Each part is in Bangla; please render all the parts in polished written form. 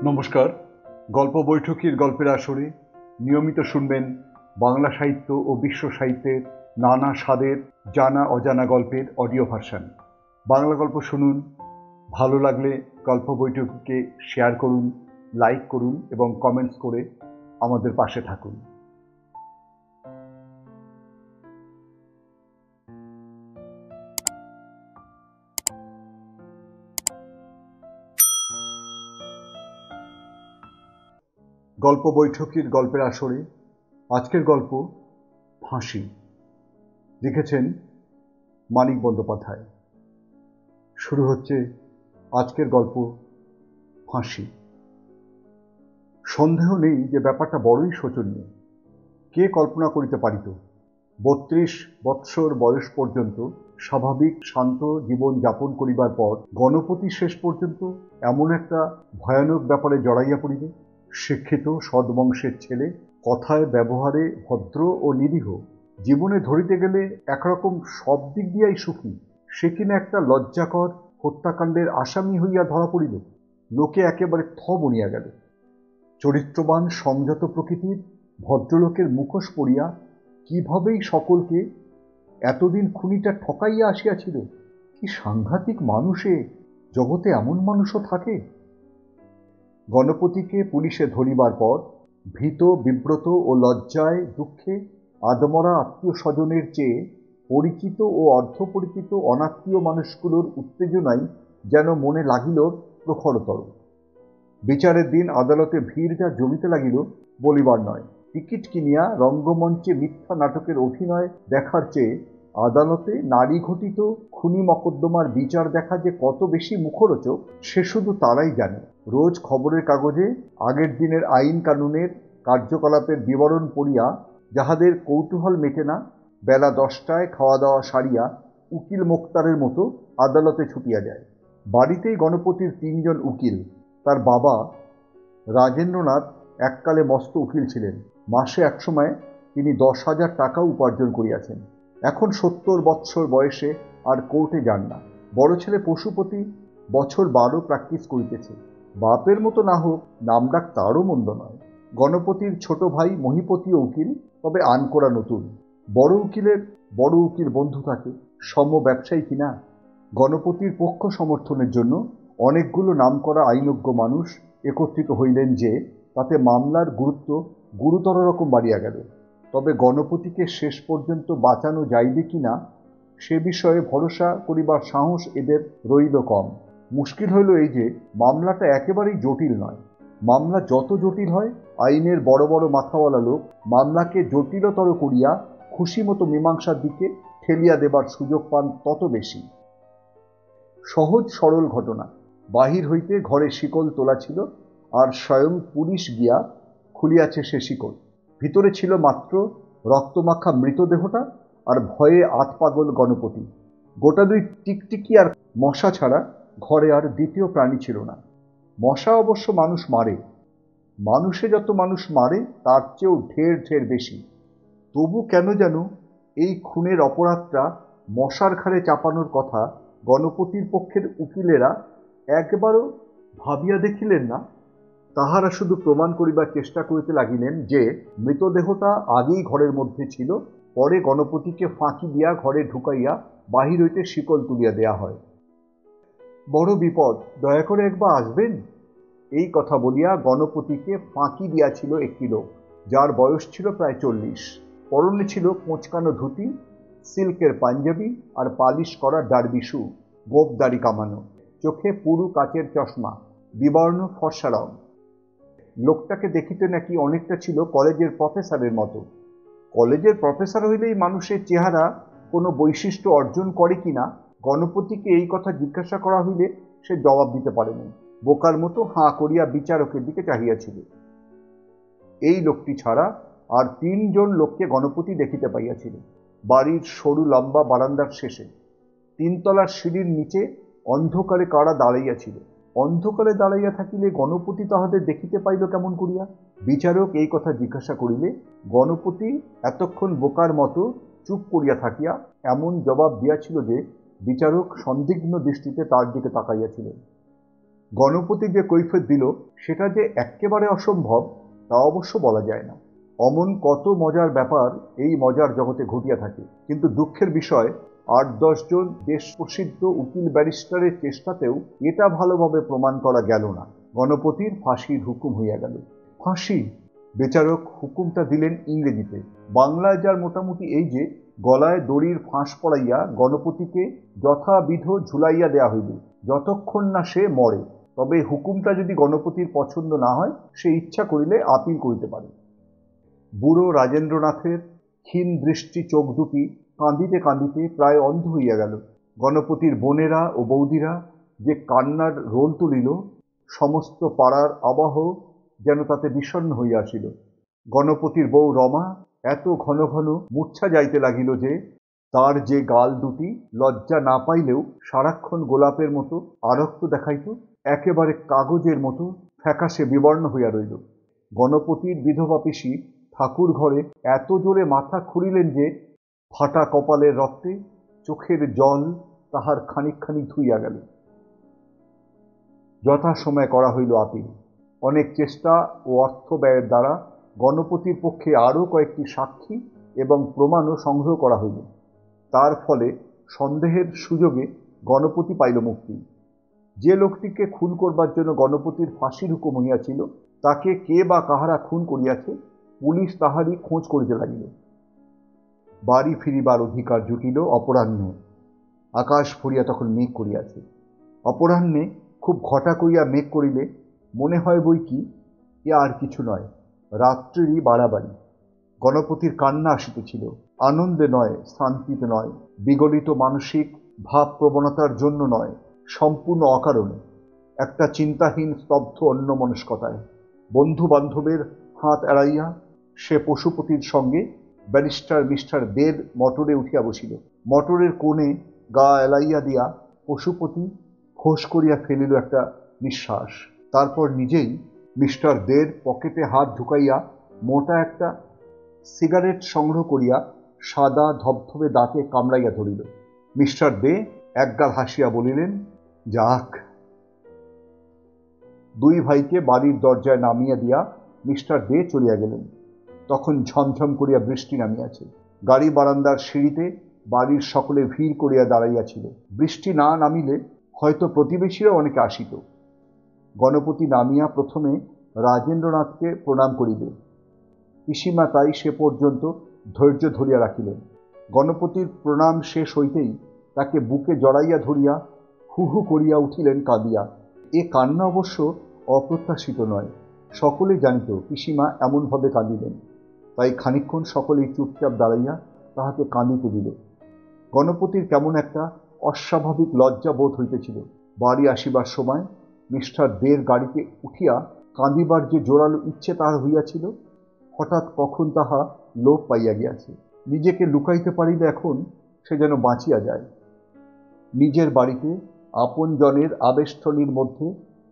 নমস্কার। গল্প বৈঠকের গল্পের আসরে নিয়মিত শুনবেন বাংলা সাহিত্য ও বিশ্ব সাহিত্যের নানা স্বাদের জানা অজানা গল্পের অডিও ভার্সন। বাংলা গল্প শুনুন, ভালো লাগলে গল্প বৈঠককে শেয়ার করুন, লাইক করুন এবং কমেন্টস করে আমাদের পাশে থাকুন। গল্প বৈঠকের গল্পের আসরে আজকের গল্প ফাঁসি। লিখেছেন মানিক বন্দ্যোপাধ্যায়। শুরু হচ্ছে আজকের গল্প ফাঁসি। সন্দেহ নেই যে ব্যাপারটা বড়ই শোচনীয়। কে কল্পনা করিতে পারিত ৩২ বৎসর বয়স পর্যন্ত স্বাভাবিক শান্ত জীবন যাপন করিবার পর গণপতি শেষ পর্যন্ত এমন একটা ভয়ানক ব্যাপারে জড়াইয়া পড়িবে। শিক্ষিত সদ্বংশের ছেলে, কথায় ব্যবহারে ভদ্র ও নিরীহ, জীবনে ধরিতে গেলে একরকম সব দিক দিয়াই সুখী, সে কিনা একটা লজ্জাকর হত্যাকাণ্ডের আসামি হইয়া ধরা পড়িল। লোকে একেবারে বনিয়া গেল। চরিত্রবান সংযত প্রকৃতির ভদ্রলোকের মুখোশ পড়িয়া কিভাবেই সকলকে এতদিন খুনিটা ঠকাইয়া আসিয়াছিল। কি সাংঘাতিক মানুষে! জগতে এমন মানুষও থাকে। গণপতিকে পুলিশে ধরিবার পর ভীত, বিব্রত ও লজ্জায় দুঃখে আদমরা আত্মীয় স্বজনের চেয়ে পরিচিত ও অর্ধপরিচিত অনাত্মীয় মানুষগুলোর উত্তেজনাই যেন মনে লাগিল প্রখরতর। বিচারের দিন আদালতে ভিড় যা জমিতে লাগিল বলিবার নয়। টিকিট কিনিয়া রঙ্গমঞ্চে মিথ্যা নাটকের অভিনয় দেখার চেয়ে আদালতে নারী ঘটিত খুনি মকদ্দমার বিচার দেখা যে কত বেশি মুখরোচক সে শুধু তারাই জানে। রোজ খবরের কাগজে আগের দিনের আইন কানুনের কার্যকলাপের বিবরণ পড়িয়া যাহাদের কৌতূহল মেটে না, বেলা 10টায় খাওয়া দাওয়া সারিয়া উকিল মোক্তারের মতো আদালতে ছুটিয়া যায়। বাড়িতেই গণপতির 3 জন উকিল। তার বাবা রাজেন্দ্রনাথ এককালে মস্ত উকিল ছিলেন। মাসে একসময় তিনি 10,000 টাকা উপার্জন করিয়াছেন। এখন 70 বৎসর বয়সে আর কোর্টে যান না। বড় ছেলে পশুপতি বছর 12 প্র্যাকটিস করিতেছে। বাপের মতো না হোক, নামডাক তারও মন্দ নয়। গণপতির ছোট ভাই মহিপতিও উকিল, তবে আনকোড়া নতুন। বড় উকিলের বড় উকিল বন্ধু থাকে, সম ব্যবসায়ী কিনা। গণপতির পক্ষ সমর্থনের জন্য অনেকগুলো নামকরা আইনজ্ঞ মানুষ একত্রিত হইলেন যে তাতে মামলার গুরুত্ব গুরুতর রকম বাড়িয়া গেল। তবে গণপতিকে শেষ পর্যন্ত বাঁচানো যাইবে কিনা সে বিষয়ে ভরসা করিবার সাহস এদের রইল কম। মুশকিল হইল এই যে মামলাটা একেবারেই জটিল নয়। মামলা যত জটিল হয়, আইনের বড় বড় মাথাওয়ালা লোক মামলাকে জটিলতর করিয়া খুশি মতো মীমাংসার দিকে ঠেলিয়া দেবার সুযোগ পান তত বেশি। সহজ সরল ঘটনা। বাহির হইতে ঘরে শিকল তোলা ছিল, আর স্বয়ং পুলিশ গিয়া খুলিয়াছে সে শিকল। ভিতরে ছিল মাত্র রক্তমাখা মৃতদেহটা আর ভয়ে আতপাগল গণপতি। গোটা 2 টিকটিকি আর মশা ছাড়া ঘরে আর দ্বিতীয় প্রাণী ছিল না। মশা অবশ্য মানুষ মারে, মানুষে যত মানুষ মারে তার চেয়েও ঢের ঢের বেশি। তবু কেন যেন এই খুনের অপরাধটা মশার ঘাড়ে চাপানোর কথা গণপতির পক্ষের উকিলেরা একবারও ভাবিয়া দেখিলেন না। তাহারা শুধু প্রমাণ করিবার চেষ্টা করিতে লাগিলেন যে মৃতদেহটা আগেই ঘরের মধ্যে ছিল, পরে গণপতিকে ফাঁকি দিয়া ঘরে ঢুকাইয়া বাহির হইতে শিকল তুলিয়া দেয়া হয়। বড় বিপদ, দয়া করে একবার আসবেন। এই কথা বলিয়া গণপতিকে ফাঁকি দিয়াছিল একটি লোক, যার বয়স ছিল প্রায় 40। পরনে ছিল কোঁচকানো ধুতি, সিল্কের পাঞ্জাবি আর পালিশ করা ডার্বি শু, গোঁফদাড়ি কামানো, চোখে পুরু কাচের চশমা, বিবর্ণ ফর্সা রং। লোকটাকে দেখিতে নাকি অনেকটা ছিল কলেজের প্রফেসরের মতো। কলেজের প্রফেসর হইলেই মানুষের চেহারা কোনো বৈশিষ্ট্য অর্জন করে কিনা গণপতিকে এই কথা জিজ্ঞাসা করা হইলে সে জবাব দিতে পারেনি। বোকার মতো হাঁ করিয়া বিচারকের দিকে চাহিয়াছিল। এই লোকটি ছাড়া আর 3 জন লোককে গণপতি দেখিতে পাইয়াছিল। বাড়ির সরু লম্বা বারান্দার শেষে 3 তলার সিঁড়ির নিচে অন্ধকারে কারা দাঁড়াইয়াছিল। অন্ধকারে দাঁড়াইয়া থাকিলে গণপতি তাহাদের দেখিতে পাইল কেমন করিয়া? বিচারক এই কথা জিজ্ঞাসা করিলে গণপতি এতক্ষণ বোকার মতো চুপ করিয়া থাকিয়া এমন জবাব দিয়াছিল যে বিচারক সন্দিগ্ধ দৃষ্টিতে তার দিকে তাকাইয়াছিলেন। গণপতি যে কৈফিয়ত দিল সেটা যে এক্কেবারে অসম্ভব তা অবশ্য বলা যায় না। অমন কত মজার ব্যাপার এই মজার জগতে ঘটিয়া থাকে, কিন্তু দুঃখের বিষয় ৮-১০ জন দেশ প্রসিদ্ধ উকিল ব্যারিস্টারের চেষ্টাতেও এটা ভালোভাবে প্রমাণ করা গেল না। গণপতির ফাঁসির হুকুম হইয়া গেল। ফাঁসি! বেচারক হুকুমটা দিলেন ইংরেজিতে। বাংলায় যার মোটামুটি এই যে গলায় দড়ির ফাঁস পড়াইয়া গণপতিকে যথাবিধ ঝুলাইয়া দেয়া হইবে যতক্ষণ না সে মরে। তবে হুকুমটা যদি গণপতির পছন্দ না হয় সে ইচ্ছা করিলে আপিল করিতে পারে। বুড়ো রাজেন্দ্রনাথের ক্ষীণ দৃষ্টি চোখ দুটি কাঁদিতে কাঁদিতে প্রায় অন্ধ হইয়া গেল। গণপতির বোনেরা ও বৌদিরা যে কান্নার রোল তুলিল, সমস্ত পাড়ার আবহ যেন তাতে বিষণ্ণ হইয়া আসিল। গণপতির বউ রমা এত ঘন ঘন মূর্ছা যাইতে লাগিল যে তার যে গাল দুটি লজ্জা না পাইলেও সারাক্ষণ গোলাপের মতো আরক্ত দেখাইত, একেবারে কাগজের মতো ফ্যাকাশে বিবর্ণ হইয়া রইল। গণপতির বিধবা পিসি ঠাকুর ঘরে এত জোরে মাথা খুঁড়িলেন যে ফাটা কপালের রক্তে চোখের জল তাহার খানিক খানিক ধুইয়া গেল। যথাসময়ে করা হইল আপিল। অনেক চেষ্টা ও অর্থ ব্যয়ের দ্বারা গণপতির পক্ষে আরও কয়েকটি সাক্ষী এবং প্রমাণও সংগ্রহ করা হইল। তার ফলে সন্দেহের সুযোগে গণপতি পাইল মুক্তি। যে লোকটিকে খুন করবার জন্য গণপতির ফাঁসির হুকুম হইয়াছিল তাকে কে বা কাহারা খুন করিয়াছে পুলিশ তাহারই খোঁজ করিতে লাগিল। বাড়ি ফিরিবার অধিকার জুটিল অপরাহ্নে। আকাশ ভরিয়া তখন মেঘ করিয়াছে। অপরাহ্নে খুব ঘটা করিয়া মেঘ করিলে মনে হয় বই কি এ আর কিছু নয়, রাত্রিরই বাড়াবাড়ি। গণপতির কান্না আসিতেছিল, আনন্দে নয়, শান্তিতে নয়, বিগলিত মানসিক ভাব প্রবণতার জন্য নয়, সম্পূর্ণ অকারণে, একটা চিন্তাহীন স্তব্ধ অন্যমনস্কতায়। বন্ধু বান্ধবের হাত এড়াইয়া সে পশুপতির সঙ্গে ব্যারিস্টার মিস্টার দের মটরে উঠিয়া বসিল। মটরের কোণে গা এলাইয়া দিয়া পশুপতি ফোঁস করিয়া ফেলিল একটা নিঃশ্বাস। তারপর নিজেই মিস্টার দের পকেটে হাত ঢুকাইয়া মোটা একটা সিগারেট সংগ্রহ করিয়া সাদা ধবধবে দাঁতে কামড়াইয়া ধরিল। মিস্টার দে একগাল হাসিয়া বলিলেন, যাক। দুই ভাইকে বাড়ির দরজায় নামিয়া দিয়া মিস্টার দে চলিয়া গেলেন। তখন ঝমঝম করিয়া বৃষ্টি নামিয়াছে। গাড়ি বারান্দার সিঁড়িতে বাড়ির সকলে ভিড় করিয়া দাঁড়াইয়াছিল। বৃষ্টি না নামিলে হয়তো প্রতিবেশীরা অনেকে আসিত। গণপতি নামিয়া প্রথমে রাজেন্দ্রনাথকে প্রণাম করিবে। পিসিমা তাই সে পর্যন্ত ধৈর্য ধরিয়া রাখিলেন। গণপতির প্রণাম শেষ হইতেই তাকে বুকে জড়াইয়া ধরিয়া হু হু করিয়া উঠিলেন কাঁদিয়া। এ কান্না অবশ্য অপ্রত্যাশিত নয়। সকলেই জানিত পিসিমা এমনভাবে কাঁদিলেন, তাই খানিকক্ষণ সকলেই চুপচাপ দাঁড়াইয়া তাহাকে কাঁদিতে দিল। গণপতির কেমন একটা অস্বাভাবিক লজ্জা বোধ হইতেছিল। বাড়ি আসিবার সময় মিস্টার দের গাড়িতে উঠিয়া কাঁদিবার যে জোরালো ইচ্ছে তাহার হইয়াছিল, হঠাৎ কখন তাহা লোপ পাইয়া গিয়াছে। নিজেকে লুকাইতে পারিলে এখন সে যেন বাঁচিয়া যায়। নিজের বাড়িতে আপন জনের আবেষ্টনীর মধ্যে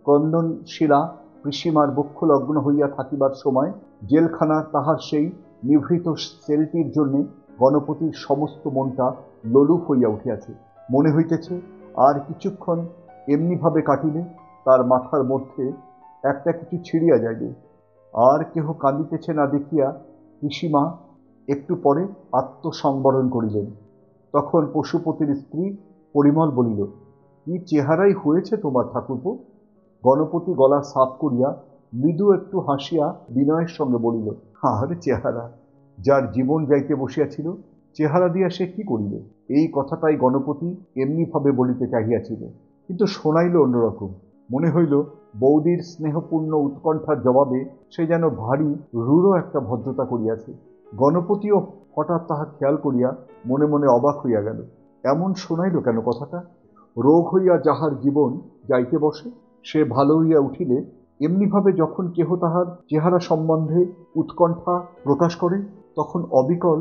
ক্রন্দনশীলা পিসিমার বক্ষলগ্ন হইয়া থাকিবার সময় জেলখানার তাহার সেই নিভৃত সেলটির জন্যে গণপতির সমস্ত মনটা লোলুপ হইয়া উঠিয়াছে। মনে হইতেছে আর কিছুক্ষণ এমনিভাবে কাটিলে তার মাথার মধ্যে একটা কিছু ছিঁড়িয়া যাইবে। আর কেহ কাঁদিতেছে না দেখিয়া পিসিমা একটু পরে আত্মসংবরণ করিলেন। তখন পশুপতির স্ত্রী পরিমল বলিল, কি চেহারাই হয়েছে তোমার ঠাকুরপো। গণপতি গলা সাফ করিয়া মৃদু একটু হাসিয়া বিনয়ের সঙ্গে বলিল, আর চেহারা! যার জীবন যাইতে বসিয়াছিল চেহারা দিয়া সে কি করিবে? এই কথাটাই গণপতি এমনিভাবে বলিতে চাহিয়াছিল, কিন্তু শোনাইল অন্যরকম। মনে হইল বৌদির স্নেহপূর্ণ উৎকণ্ঠার জবাবে সে যেন ভারী রূঢ় একটা ভদ্রতা করিয়াছে। গণপতিও হঠাৎ তাহা খেয়াল করিয়া মনে মনে অবাক হইয়া গেল। এমন শোনাইল কেন কথাটা? রোগ হইয়া যাহার জীবন যাইতে বসে সে ভালো হইয়া উঠিলে এমনিভাবে যখন কেহ তাহার চেহারা সম্বন্ধে উৎকণ্ঠা প্রকাশ করে তখন অবিকল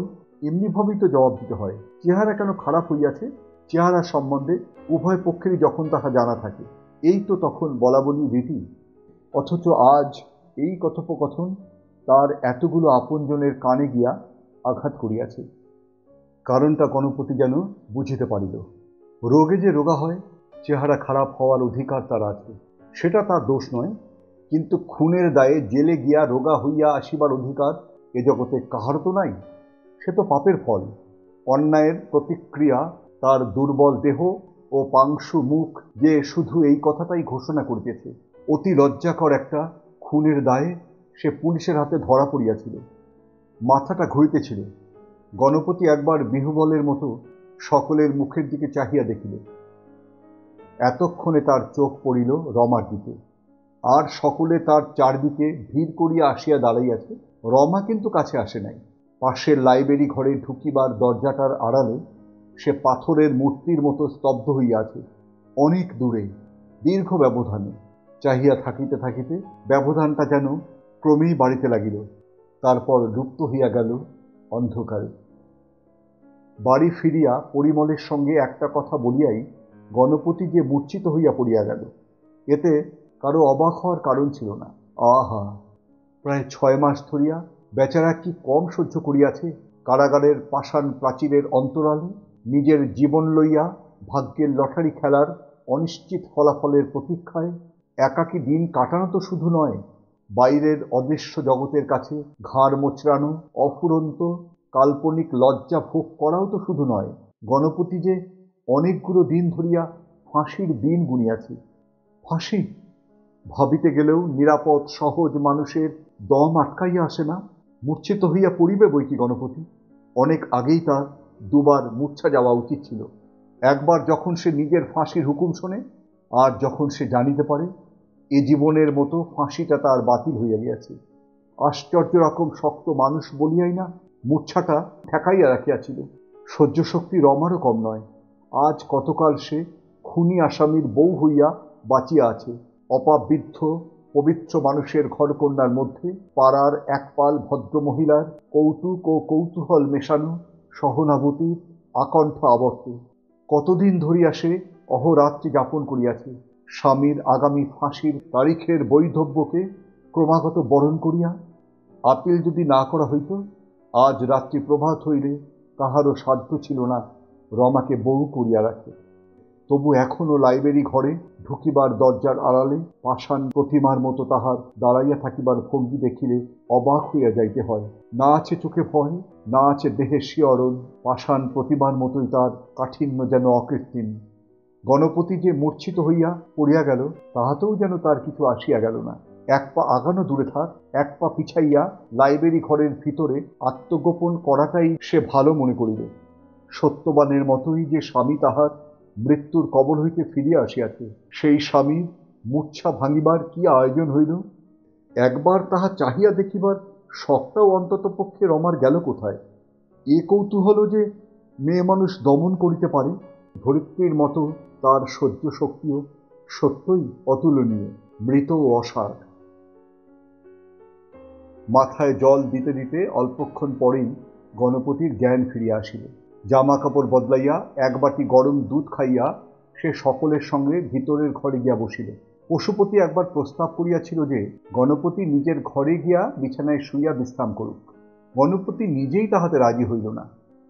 এমনিভাবেই তো জবাব দিতে হয়। চেহারা কেন খারাপ হইয়াছে চেহারা সম্বন্ধে উভয় পক্ষেরই যখন তাহা জানা থাকে, এই তো তখন বলা বলি রীতি। অথচ আজ এই কথোপকথন তার এতগুলো আপনজনের কানে গিয়া আঘাত করিয়াছে। কারণটা গণপতি যেন বুঝিতে পারিল। রোগে যে রোগা হয় চেহারা খারাপ হওয়ার অধিকার তার আছে, সেটা তার দোষ নয়, কিন্তু খুনের দায়ে জেলে গিয়া রোগা হইয়া আসিবার অধিকার এ জগতে কাহার তো নাই। সে তো পাপের ফল। অন্যায়ের প্রতিক্রিয়া তার দুর্বল দেহ ও পাংশু মুখ যে শুধু এই কথাটাই ঘোষণা করিতেছে। অতি লজ্জাকর একটা খুনের দায়ে সে পুলিশের হাতে ধরা পড়িয়াছিল। মাথাটা ঘুরিতেছিল। গণপতি একবার বিহবলের মতো সকলের মুখের দিকে চাহিয়া দেখিল। এতক্ষণে তার চোখ পড়িল রমার দিকে, আর সকলে তার চারদিকে ভিড় করিয়া আসিয়া দাঁড়াইয়াছে। রমা কিন্তু কাছে আসে নাই। পাশের লাইব্রেরি ঘরে ঢুকিবার দরজাটার আড়ালে সে পাথরের মূর্তির মতো স্তব্ধ হইয়া আছে, অনেক দূরে, দীর্ঘ ব্যবধানে। চাহিয়া থাকিতে থাকিতে ব্যবধানটা যেন ক্রমেই বাড়িতে লাগিল, তারপর লুপ্ত হইয়া গেল অন্ধকারে। বাড়ি ফিরিয়া পরিমলের সঙ্গে একটা কথা বলিয়াই গণপতি যে মূর্ছিত হইয়া পড়িয়া গেল, এতে কারো অবাক হওয়ার কারণ ছিল না। আহা, প্রায় 6 মাস ধরিয়া বেচারা কি কম সহ্য করিয়াছে কারাগারের পাষাণ প্রাচীরের অন্তরালে, নিজের জীবন লইয়া ভাগ্যের লটারি খেলার অনিশ্চিত ফলাফলের প্রতীক্ষায়। একাকী দিন কাটানো তো শুধু নয়, বাইরের অদৃশ্য জগতের কাছে ঘাড় মোচড়ানো অফুরন্ত কাল্পনিক লজ্জা ভোগ করাও তো শুধু নয়, গণপতি যে অনেকগুলো দিন ধরিয়া ফাঁসির দিন গুনিয়াছে। ফাঁসি ভাবিতে গেলেও নিরাপদ সহজ মানুষের দম আটকাইয়া আসে না। মূর্ছিত হইয়া পড়িবে বইকি গণপতি। অনেক আগেই তার দুবার মূর্ছা যাওয়া উচিত ছিল। একবার যখন সে নিজের ফাঁসির হুকুম শোনে, আর যখন সে জানিতে পারে এ জীবনের মতো ফাঁসিটা তার বাতিল হইয়া গিয়াছে। আশ্চর্য রকম শক্ত মানুষ বলিয়াই না মূর্ছাটা ঠেকাইয়া রাখিয়াছিল। সহ্য শক্তি রমারও কম নয়। আজ কতকাল সে খুনি আসামির বউ হইয়া বাঁচিয়া আছে, অপাবৃদ্ধ পবিত্র মানুষের ঘরকন্যার মধ্যে, পাড়ার একপাল ভদ্রমহিলার কৌতুক ও কৌতূহল মেশানো সহানুভূতির আকণ্ঠ আবর্তে। কতদিন ধরিয়া সে অহরাত্রি যাপন করিয়াছে, স্বামীর আগামী ফাঁসির তারিখের বৈধব্যকে ক্রমাগত বরণ করিয়া। আপিল যদি না করা হইত, আজ রাত্রি প্রভাত হইলে কাহারও সাধ্য ছিল না রমাকে বউ করিয়া রাখে। তবু এখনো লাইব্রেরি ঘরে ঢুকিবার দরজার আড়ালে পাষাণ প্রতিমার মতো তাহার দাঁড়াইয়া থাকিবার ভঙ্গি দেখিলে অবাক হইয়া যাইতে হয়। না আছে চোখে ভয়, না আছে দেহে শিহরণ, পাষাণ প্রতিমার মতোই তার কাঠিন্য যেন অকৃত্রিম। গণপতি যে মূর্ছিত হইয়া পড়িয়া গেল, তাহাতেও যেন তার কিছু আসিয়া গেল না। এক পা আগানো দূরে থাক, এক পা পিছাইয়া লাইব্রেরি ঘরের ভিতরে আত্মগোপন করাটাই সে ভালো মনে করিল। সত্যবানের মতোই যে স্বামী তাহার মৃত্যুর কবল হইতে ফিরিয়া আসিয়াছে, সেই স্বামীর মূর্ছা ভাঙিবার কি আয়োজন হইল। একবার তাহা চাহিয়া দেখিবার শখটাও অন্তত পক্ষে রমার গেল কোথায়। এ কৌতূহল যে মেয়ে মানুষ দমন করিতে পারে, ধরিত্রীর মতো তার সহ্য শক্তিও সত্যই অতুলনীয়, মৃত ও অসার। মাথায় জল দিতে দিতে অল্পক্ষণ পরেই গণপতির জ্ঞান ফিরিয়া আসিল। জামা কাপড় বদলাইয়া এক বাটি গরম দুধ খাইয়া সে সকলের সঙ্গে ভিতরের ঘরে গিয়া বসিল। পশুপতি একবার প্রস্তাব করিয়াছিল যে গণপতি নিজের ঘরে গিয়া বিছানায় শুইয়া বিশ্রাম করুক। গণপতি নিজেই তাহাতে রাজি হইল না।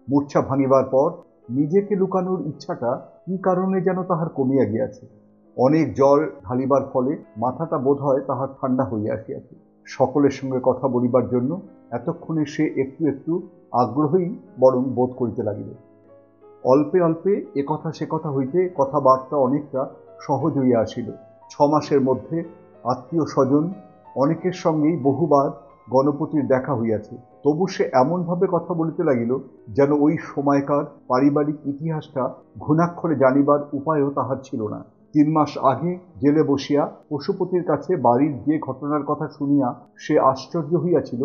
মূর্ছা ভাঙিবার পর নিজেকে লুকানোর ইচ্ছাটা কি কারণে যেন তাহার কমিয়া গিয়াছে। অনেক জল ঢালিবার ফলে মাথাটা বোধ হয় তাহার ঠান্ডা হইয়া আসিয়াছে। সকলের সঙ্গে কথা বলিবার জন্য এতক্ষণে সে একটু একটু আগ্রহী বরং বোধ করিতে লাগিল। অল্পে অল্পে এ কথা সে কথা হইতে কথাবার্তা অনেকটা সহজ হইয়া আসিল। 6 মাসের মধ্যে আত্মীয় স্বজন অনেকের সঙ্গেই বহুবার গণপতির দেখা হইয়াছে। তবু সে এমনভাবে কথা বলিতে লাগিল যেন ওই সময়কার পারিবারিক ইতিহাসটা ঘুণাক্ষরে জানিবার উপায়ও তাহার ছিল না। 3 মাস আগে জেলে বসিয়া পশুপতির কাছে বাড়ির যে ঘটনার কথা শুনিয়া সে আশ্চর্য হইয়াছিল,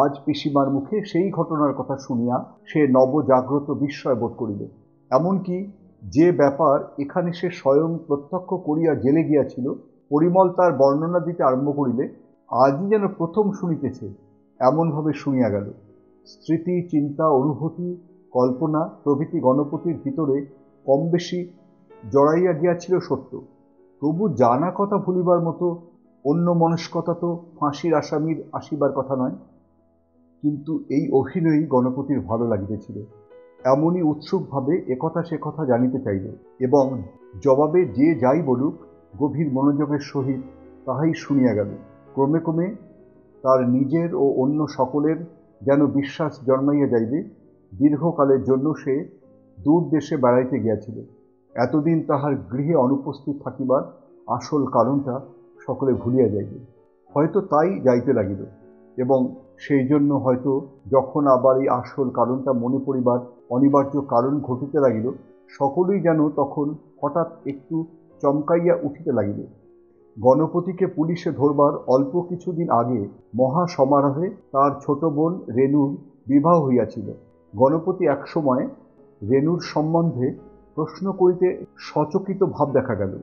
আজ পিসিমার মুখে সেই ঘটনার কথা শুনিয়া সে নবজাগ্রত বিস্ময় বোধ করিল। এমনকি যে ব্যাপার এখানে সে স্বয়ং প্রত্যক্ষ করিয়া জেলে গিয়াছিল, পরিমল তার বর্ণনা দিতে আরম্ভ করিলে আজই যেন প্রথম শুনিতেছে এমনভাবে শুনিয়া গেল। স্মৃতি, চিন্তা, অনুভূতি, কল্পনা প্রভৃতি গণপতির ভিতরে কম বেশি জড়াইয়া গিয়াছিল সত্য, তবু জানা কথা ভুলিবার মতো অন্য মনস্কতা তো ফাঁসির আসামির আসিবার কথা নয়। কিন্তু এই অভিনয়ই গণপতির ভালো লাগিতেছিল। এমনই উৎসুকভাবে একথা সে কথা জানিতে চাইল, এবং জবাবে যে যাই বলুক গভীর মনোযোগের সহিত তাহাই শুনিয়া গেল। ক্রমে ক্রমে তার নিজের ও অন্য সকলের যেন বিশ্বাস জন্মাইয়া যাইবে দীর্ঘকালের জন্য সে দূর দেশে বেড়াইতে গিয়াছিল। এতদিন তাহার গৃহে অনুপস্থিত থাকিবার আসল কারণটা সকলে ভুলিয়া যাইবে। হয়তো তাই যাইতে লাগিল, এবং সেই জন্য হয়তো যখন আবার এই আসল কারণটা মনে পড়িবার অনিবার্য কারণ ঘটিতে লাগিল, সকলেই যেন তখন হঠাৎ একটু চমকাইয়া উঠিতে লাগিল। গণপতিকে পুলিশে ধরবার অল্প কিছুদিন আগে মহা সমারোহে তার ছোট বোন রেণুর বিবাহ হইয়াছিল। গণপতি একসময় রেণুর সম্বন্ধে প্রশ্ন করিতে সচকিত ভাব দেখা গেল।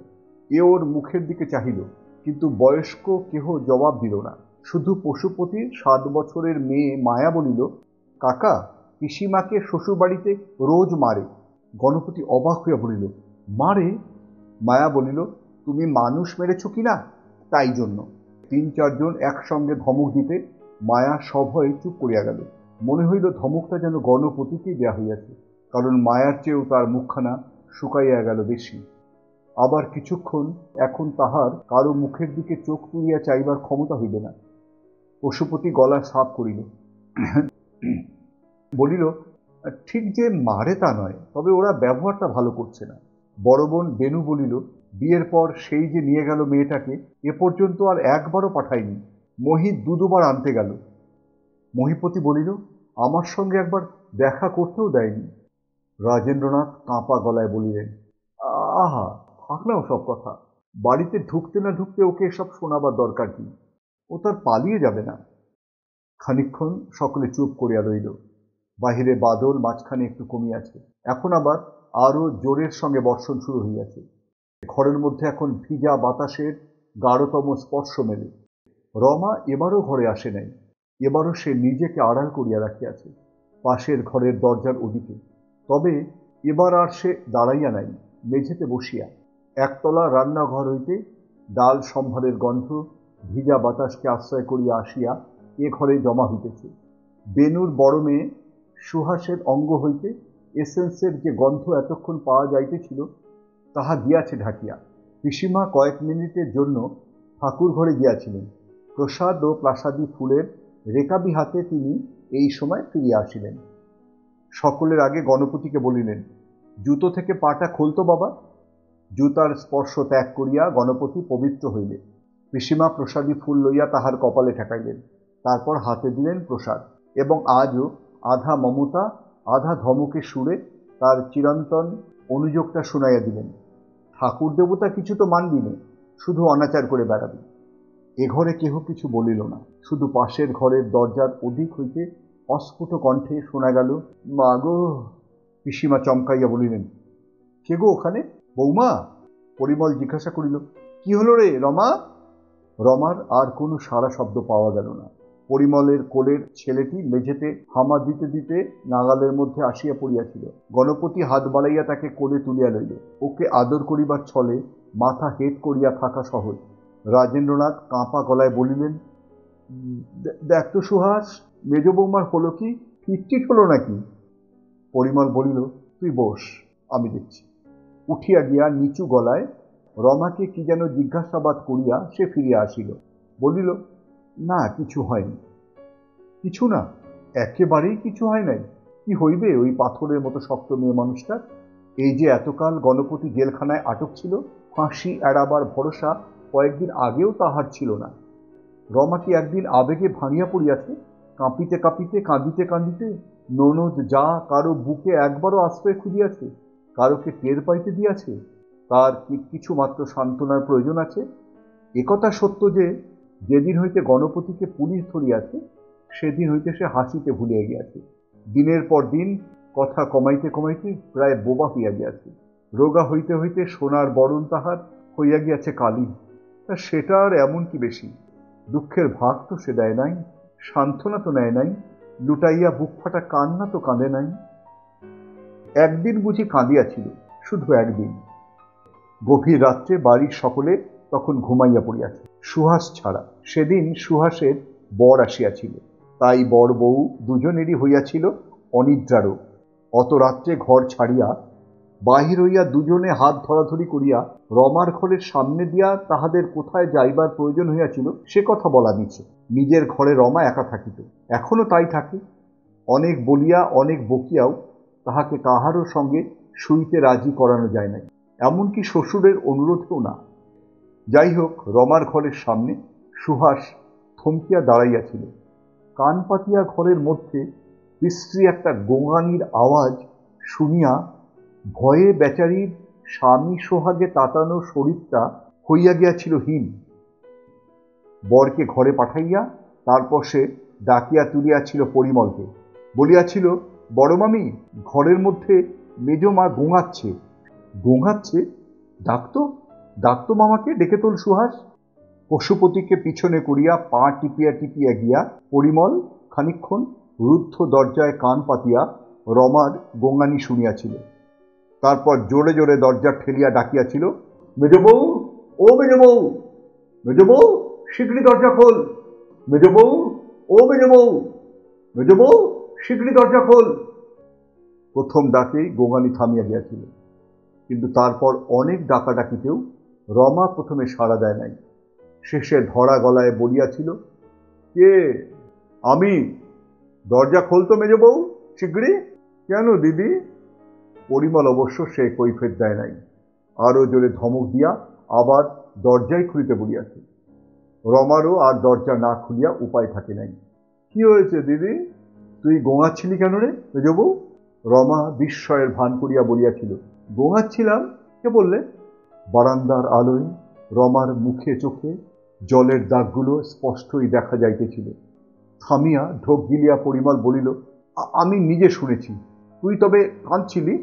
এ ওর মুখের দিকে চাহিল, কিন্তু বয়স্ক কেহ জবাব দিল না। শুধু পশুপতির 7 বছরের মেয়ে মায়া বলিল, কাকা, পিসিমাকে শ্বশুরবাড়িতে রোজ মারে। গণপতি অবাক হইয়া বলিল, মারে? মায়া বলিল, তুমি মানুষ মেরেছ কিনা তাই জন্য। 3-4 জন একসঙ্গে ধমক দিতে মায়া সভয়ে চুপ করিয়া গেল। মনে হইল ধমকটা যেন গণপতিকেই দেয়া হইয়াছে, কারণ মায়ার চেয়েও তার মুখখানা শুকাইয়া গেল বেশি। আবার কিছুক্ষণ এখন তাহার কারো মুখের দিকে চোখ তুলিয়া চাইবার ক্ষমতা হইবে না। পশুপতি গলা সাফ করিল, বলিল, ঠিক যে মারে তা নয়, তবে ওরা ব্যবহারটা ভালো করছে না। বড় বোন বেনু বলিল, বিয়ের পর সেই যে নিয়ে গেল মেয়েটাকে, এ পর্যন্ত আর একবারও পাঠায়নি। মহি 2-2বার আনতে গেল। মহিপতি বলিল, আমার সঙ্গে একবার দেখা করতেও দেয়নি। রাজেন্দ্রনাথ কাঁপা গলায় বলিলেন, আহা, থাক না ওসব কথা। বাড়িতে ঢুকতে না ঢুকতে ওকে এসব শোনাবার দরকার কি? ও তার পালিয়ে যাবে না। খানিকক্ষণ সকলে চুপ করিয়া রইল। বাহিরে বাদল মাঝখানে একটু কমিয়াছে, এখন আবার আরো জোরের সঙ্গে বর্ষণ শুরু হইয়াছে। ঘরের মধ্যে এখন ভিজা বাতাসের গাঢ়তম স্পর্শ মেলে। রমা এবারও ঘরে আসে নাই। এবারও সে নিজেকে আড়াল করিয়া রাখিয়াছে পাশের ঘরের দরজার ওদিকে। তবে এবার আর সে দাঁড়াইয়া নাই, মেঝেতে বসিয়া। একতলা রান্নাঘর হইতে ডাল সম্ভারের গন্ধ ভিজা বাতাসকে আশ্রয় করিয়া আসিয়া এ ঘরে জমা হইতেছে। বেনুর বড় মেয়ে সুহাসের অঙ্গ হইতে এসেন্সের যে গন্ধ এতক্ষণ পাওয়া যাইতেছিল, তাহা গিয়াছে ঢাকিয়া। পিসিমা কয়েক মিনিটের জন্য ঠাকুর ঘরে গিয়াছিলেন। প্রসাদ ও প্রাসাদী ফুলের রেকাবি হাতে তিনি এই সময় ফিরিয়া আসিলেন। সকলের আগে গণপতিকে বলিলেন, জুতো থেকে পাটা খুলতো বাবা। জুতার স্পর্শ ত্যাগ করিয়া গণপতি পবিত্র হইলেন। পিসিমা প্রসাদী ফুল লইয়া তাহার কপালে ঠেকাইলেন, তারপর হাতে দিলেন প্রসাদ, এবং আজও আধা মমতা আধা ধমকে সুরে তার চিরন্তন অনুযোগটা শুনাইয়া দিলেন, ঠাকুর দেবতা কিছু তো মানবি নে, শুধু অনাচার করে বেড়াবি। এ ঘরে কেহ কিছু বলিল না, শুধু পাশের ঘরের দরজার ওদিক হইতে অস্ফুট কণ্ঠে শোনা গেল, মা গো। পিসিমা চমকাইয়া বলিলেন, কে গো ওখানে? বৌমা? পরিমল জিজ্ঞাসা করিল, কি হলো রে রমা? রমার আর কোনো সাড়া শব্দ পাওয়া গেল না। পরিমলের কোলের ছেলেটি মেঝেতে হামা দিতে দিতে নাগালের মধ্যে আসিয়া পড়িয়াছিল। গণপতি হাত বাড়াইয়া তাকে কোলে তুলিয়া লইল। ওকে আদর করিবার ছলে মাথা হেট করিয়া থাকা সহজ। রাজেন্দ্রনাথ কাঁপা গলায় বলিলেন, দেখ তো সুহাস, মেজ বৌমার হলো কি? ফিটটিট হলো নাকি? পরিমল বলিল, তুই বস, আমি দেখছি। উঠিয়া গিয়া নিচু গলায় রমাকে কি যেন জিজ্ঞাসাবাদ করিয়া সে ফিরিয়া আসিল। বলিল, না, কিছু হয়নি। কিছু না? একেবারেই কিছু হয় নাই? কি হইবে ওই পাথরের মতো শক্ত মেয়ে মানুষটার? এই যে এতকাল গণপতি জেলখানায় আটক ছিল, ফাঁসি এড়াবার ভরসা কয়েকদিন আগেও তাহার ছিল না। রমা কি একদিন আবেগে ভাঙিয়া পড়িয়াছে? কাঁপিতে কাঁপিতে কাঁদিতে কাঁদিতে ননদ যা কারো বুকে একবারও আশ্রয় খুঁজিয়াছে, কারোকে টের পাইতে দিয়াছে, তার কিছু মাত্র সান্ত্বনার প্রয়োজন আছে। একথা সত্য যে যেদিন হইতে গণপতিকে পুলিশ ধরিয়াছে, সেদিন হইতে সে হাসিতে ভুলিয়া গিয়াছে। দিনের পর দিন কথা কমাইতে কমাইতে প্রায় বোবা হইয়া গিয়াছে। রোগা হইতে হইতে সোনার বরণ তাহার হইয়া গিয়াছে কালি। সেটা আর এমন কি বেশি? দুঃখের ভাগ তো সে দেয় নাই, সান্ত্বনা তো নেয় নাই, লুটাইয়া বুক ফাটা কান্না তো কাঁদে নাই। একদিন বুঝি কাঁদিয়াছিল, শুধু একদিন। গভীর রাত্রে বাড়ির সকলে তখন ঘুমাইয়া পড়িয়াছে, সুহাস ছাড়া। সেদিন সুহাসের বর আসিয়াছিল, তাই বর বউ দুজনেরই হইয়াছিল অনিদ্রারোগ। অত রাত্রে ঘর ছাড়িয়া বাহির হইয়া দুজনে হাত ধরাধরি করিয়া রমার ঘরের সামনে দিয়া তাহাদের কোথায় যাইবার প্রয়োজন হইয়াছিল সে কথা বলা নিছে। নিজের ঘরে রমা একা থাকিত, এখনো তাই থাকে। অনেক বলিয়া অনেক বকিয়াও তাহাকে কাহারও সঙ্গে শুইতে রাজি করানো যায় নাই, এমনকি শ্বশুরের অনুরোধেও না। যাই হোক, রমার ঘরের সামনে সুহাস থমকিয়া দাঁড়াইয়াছিল। কান পাতিয়া ঘরের মধ্যে বিশ্রী একটা গোঙানির আওয়াজ শুনিয়া ভয়ে বেচারির স্বামী সোহাগে তাতানো শরীরটা হইয়া গিয়াছিল হিম। বরকে ঘরে পাঠাইয়া তারপর সে ডাকিয়া তুলিয়াছিল পরিমলকে, বলিয়াছিল, বড় মামি, ঘরের মধ্যে মেজমা গোঙাচ্ছে। গোঙাচ্ছে? ডাকতো ডাকতো মামাকে, ডেকে তোল সুহাস। পশুপতিকে পিছনে করিয়া পা টিপিয়া টিপিয়া গিয়া পরিমল খানিকক্ষণ রুদ্ধ দরজায় কান পাতিয়া রমার গোঙানি শুনিয়াছিল। তারপর জোরে জোরে দরজা ঠেলিয়া ডাকিয়াছিল, মেজবউ, ও মেজবউ, মেজবউ, শীঘ্রই দরজা খোল, মেজবউ, ও মেজবউ, মেজবউ, শীঘ্রই দরজা খোল। প্রথম ডাকেই গোঙানি থামিয়া গিয়াছিল, কিন্তু তারপর অনেক ডাকাডাকিতেও রমা প্রথমে সাড়া দেয় নাই। শেষে ধরা গলায় বলিয়াছিল, কে? আমি। দরজা খোলতো মেজবউ, শীঘ্রই। কেন দিদি? পরিমল অবশ্য সে কৈফিয়ত দেয় নাই, আরো জোরে ধমক দিয়া আবার দরজাই খুলিতে বলিয়াছে। রমারও আর দরজা না খুলিয়া উপায় থাকে নাই। কি হয়েছে দিদি? তুই গোঙাচ্ছিলি কেন রে মেজবউ? রমা বিস্ময়ের ভান করিয়া বলিয়াছিল, গোঙাচ্ছিলাম? কে বললে? বারান্দার আলোয় রমার মুখে চোখে জলের দাগগুলো স্পষ্টই দেখা যাইতেছিল। থামিয়া ঢোক গিলিয়া পরিমল বলিল, আমি নিজে শুনেছি। তুই তবে কাঁদছিলি?